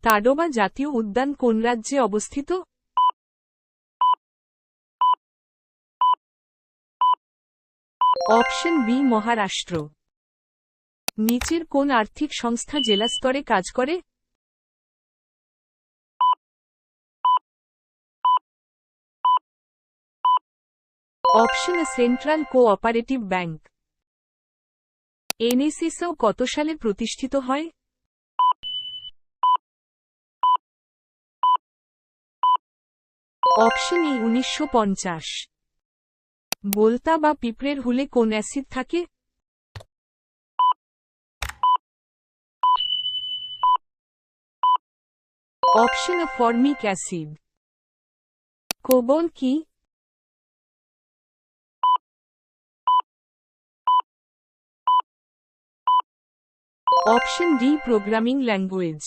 তাডোবা জাতীয় উদ্যান কোন রাজ্যে অবস্থিত? Option B Maharashtra. নিচের কোন আর্থিক সংস্থা জেলা স্তরে কাজ করে? Option A central cooperative bank. NSSO কত সালে প্রতিষ্ঠিত হয়? Option A 1950। বোলতা বা পিঁপড়ের হুলে কোন অ্যাসিড থাকে? Option A formic acid. কোবল কি? Option D programming language.